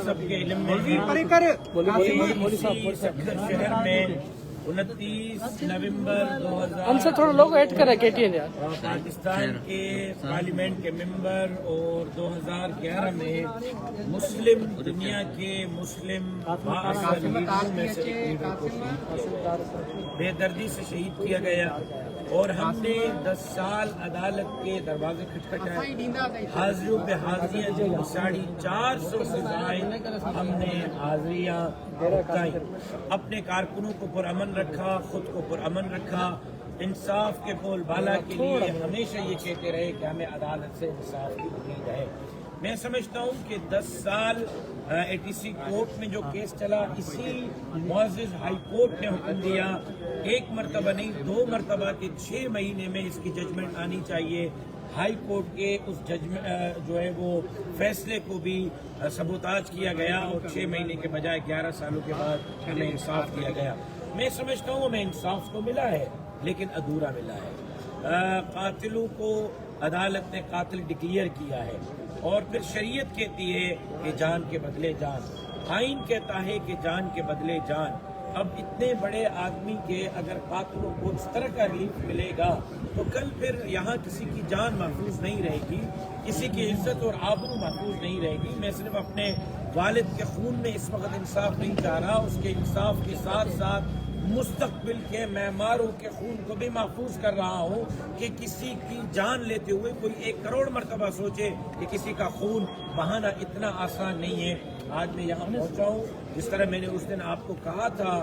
सबके इल्म में शहर में 29 नवंबर 2000 हमसे थोड़ा लोग ऐड करें KTN यार। पाकिस्तान के पार्लियामेंट के मेंबर और 2011 में मुस्लिम दुनिया के मुस्लिम में से एक बेदर्दी से शहीद किया गया और हमने 10 साल अदालत के दरवाजे खटखटाए, हाजिरों पे हाजिरियां दी, 450 सजाएं हमने हाजिरियां रुकाई, अपने कारकुनों को पुरअमन रखा, खुद को पुरअमन रखा, इंसाफ के बोलबाला के लिए हमेशा ये कहते रहे कि हमें अदालत से इंसाफ की उम्मीद है। मैं समझता हूँ कि 10 साल ATC कोर्ट में जो केस चला, इसी मुअज़्ज़िज़ हाई कोर्ट ने हुक्म दिया, एक मरतबा नहीं 2 मरतबा के 6 महीने में इसकी जजमेंट आनी चाहिए। हाई कोर्ट के उस जजमेंट जो है वो फैसले को भी सबूताज किया गया और 6 महीने के बजाय 11 सालों के बाद हमें इंसाफ दिया गया। मैं समझता हूँ हमें इंसाफ तो मिला है लेकिन अधूरा मिला है। कातिलों को अदालत ने कातिल डिक्लेयर किया है और फिर शरीयत कहती है कि जान के बदले जान, आइन कहता है कि जान के बदले जान। अब इतने बड़े आदमी के अगर कातिलों को इस तरह का रिलीफ मिलेगा तो कल फिर यहाँ किसी की जान महफूज नहीं रहेगी, किसी की इज्जत और आबरू महफूज नहीं रहेगी। मैं सिर्फ अपने वालिद के खून में इस वक्त इंसाफ नहीं चाह रहा, उसके इंसाफ के साथ साथ मुस्तकबिल के मेमारों के खून को भी महफूज कर रहा हूँ कि किसी की जान लेते हुए कोई 1 करोड़ मरतबा सोचे कि किसी का खून बहाना इतना आसान नहीं है। आज मैं यहाँ पहुँचा हूँ, जिस तरह मैंने उस दिन आपको कहा था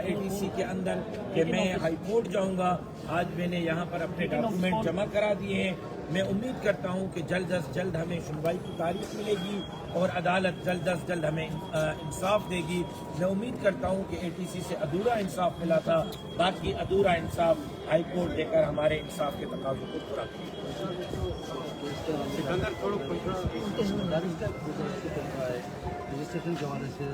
ATC के अंदर कि मैं हाई कोर्ट जाऊँगा, आज मैंने यहाँ पर अपने डॉक्यूमेंट जमा करा दिए हैं। मैं उम्मीद करता हूँ कि जल्द अज जल्द हमें सुनवाई की तारीख मिलेगी और अदालत जल्द अज जल्द हमें इंसाफ देगी। मैं उम्मीद करता हूँ कि ATC से अधूरा इंसाफ मिला था, बाकी अधूरा इंसाफ हाई कोर्ट देकर हमारे इंसाफ के तकाज़ों को पूरा करेगी। रजिस्ट्रेशन के हवाले से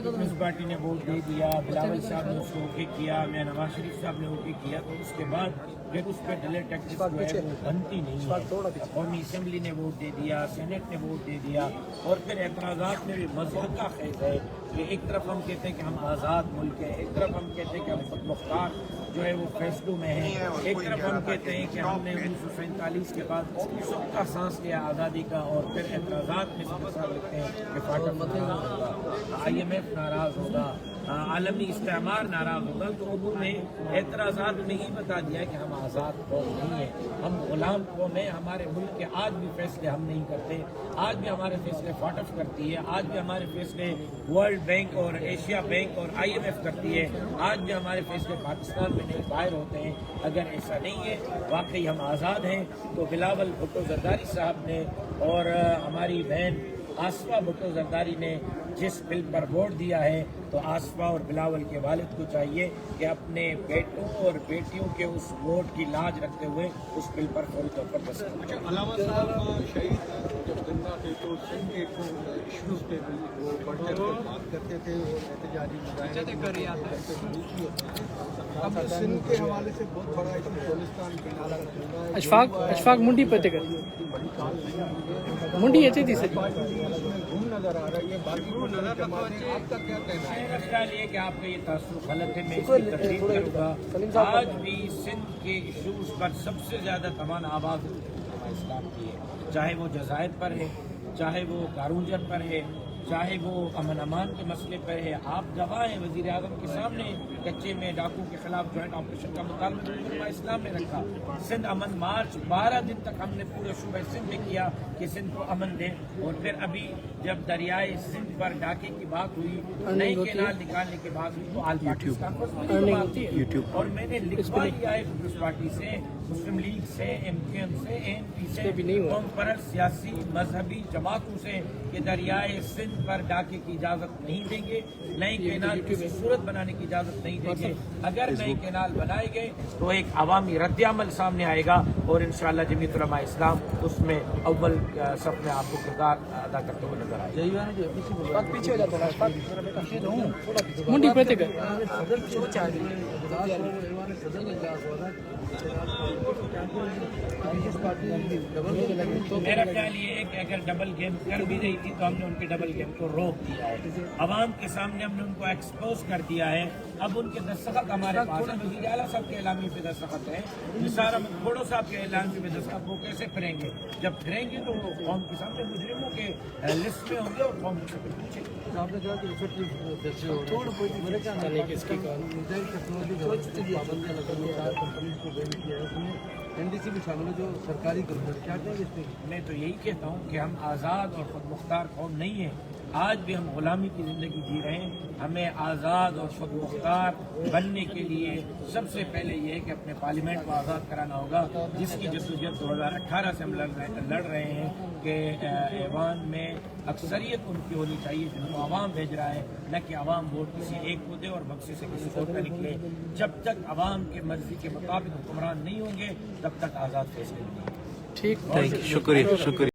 पीपल्स पार्टी ने वोट दे दिया, बिलावल साहब ने उसको ओके किया, मैं नवाज शरीफ साहब ने ओके किया, तो उसके बाद फिर उस पर डिलेट टैक्स जो है वो बनती नहीं है। कौमी असम्बली ने वोट दे दिया, सेनेट ने वोट दे दिया और फिर एतराज़ात में भी मजहब का खेल है कि एक तरफ हम कहते हैं कि हम आज़ाद मुल्क हैं, एक तरफ हम कहते हैं कि हम खुद मुख्तार जो है वो फैसलों में है, एक तरफ हम कहते हैं कि हमने 1947 के बाद सुख का सांस लिया आज़ादी का, और फिर एतराज़ात में सब लिखते हैं कि फाटक नाराज़ होगा, IMF नाराज़ होगा, आलमी इस्तेमार नाराज़ होगा। तो उन्होंने एतराज़ात में ही बता दिया कि हम आज़ाद कौम नहीं है, हम गुलाम कौम है। हमारे मुल्क के आज भी फैसले हम नहीं करते, आज भी हमारे फैसले फाटफ करती है, आज भी हमारे फैसले वर्ल्ड बैंक और एशिया बैंक और IMF करती है, आज भी हमारे फैसले पाकिस्तान में नहीं बाहर होते हैं। अगर ऐसा नहीं है, वाकई हम आज़ाद हैं, तो बिलावल भुट्टो जरदारी साहब ने और हमारी बहन आसफा भुट्टो जरदारी ने जिस बिल पर वोट दिया है, तो आसफा और बिलावल के वालिद को चाहिए कि अपने बेटों और बेटियों के उस वोट की लाज रखते हुए उस बिल पर फौरी तौर पर दस्तखत करें। अलावा साहब शहीद जब जिंदा थे तो सिंध के इश्यूज पे भी वो बढ़कर बात करते थे और एहतजाजी मुजाहिदे करते। अब सिंध के हवाले से बहुत बड़ा इशू बलूचिस्तान के नाला अशफाक मुंडी पे कर मुंडी ऐसी थी सर घूम नजर आ रहा है, ये बाकी आपका क्या कहना है? मेरा ख्याल ये कि आपका ये तासुर गलत है, मैं इसकी तकलीफ करूँगा। आज भी सिंध के इशूज पर सबसे ज़्यादा तमान आवाज़ इस्लाम की है, चाहे वो जज़ायर पर है, चाहे वो गारूंजर पर है, चाहे वो अमन अमान के मसले पर है। आप गवाह हैं, वज़ीर आज़म के सामने कच्चे में डाकू के खिलाफ जॉइंट ऑपरेशन का मुतालबा इस्लाम ने रखा। सिंध अमन मार्च 12 दिन तक हमने पूरे सूबे सिंध में किया कि सिंध को अमन दें, और फिर अभी जब दरियाए सिंध पर डाके की बात हुई, नए केनाल निकालने की बात हुई, तो आल पाकिस्तान पर और मैंने लिखवा लिया है पीपल्स पार्टी से, मुस्लिम लीग से, MKM से, ANP से, कौम परस्त सियासी मजहबी जमातों से कि दरियाए सिंध पर डाके की इजाज़त नहीं देंगे, नए केनाल किसी सूरत बनाने की इजाज़त नहीं देंगे। अगर नए केनाल बनाए गए तो एक अवामी रद्द-ए-अमल सामने आएगा और इंशाअल्लाह जमीयत उलमा इस्लाम उसमें अव्वल सफ में आपको किरदार अदा करते हुए नजर आएगा। पीछे हो जाता है मुंडी पे कर میرا خیال یہ ہے کہ اگر ڈبل گیم کر بھی رہی تھی تو ہم نے ان کے ڈبل گیم کو روک دیا ہے. عوام کے سامنے ہم نے ان کو ایکسپوز کر دیا ہے. اب ان کے دستخط ہمارے پاس ہیں. وزیر اعلیٰ صاحب کے اعلامیے پہ دستخط ہے, نثار احمد کھوڑو صاحب کے اعلامیے پہ دستخط وہ کیسے پھریں گے؟ جب پھریں گے تو وہ قوم کے سامنے مجرموں کے لسٹ میں ہوں گے اور قوم سے پوچھے گی. آپ نے کہا کہ پابندیاں کمپنیز کو بین کیا ہے, اس میں NDC بھی شامل ہے جو سرکاری کمپنی. کیا کہیں گے اس پہ؟ میں تو یہی کہتا ہوں کہ ہم آزاد اور خود مختار قوم نہیں ہیں. آج بھی ہم غلامی کی زندگی جی رہے ہیں. ہمیں آزاد اور خود مختار بننے کے لیے سب سے پہلے یہ ہے کہ اپنے پارلیمنٹ کو آزاد کرانا ہوگا, جس کی جدوجہد 2018 سے ہم لڑ رہے ہیں کہ ایوان میں اکثریت ان کی ہونی چاہیے جن کو عوام بھیج رہا ہے, نہ کہ عوام ووٹ کسی ایک کو دے اور بکسے سے کسی اور کا نکلے. جب تک عوام کے مرضی کے مطابق حکمران نہیں ہوں گے تب تک آزاد فیصلے نہیں. ٹھیک, شکریہ.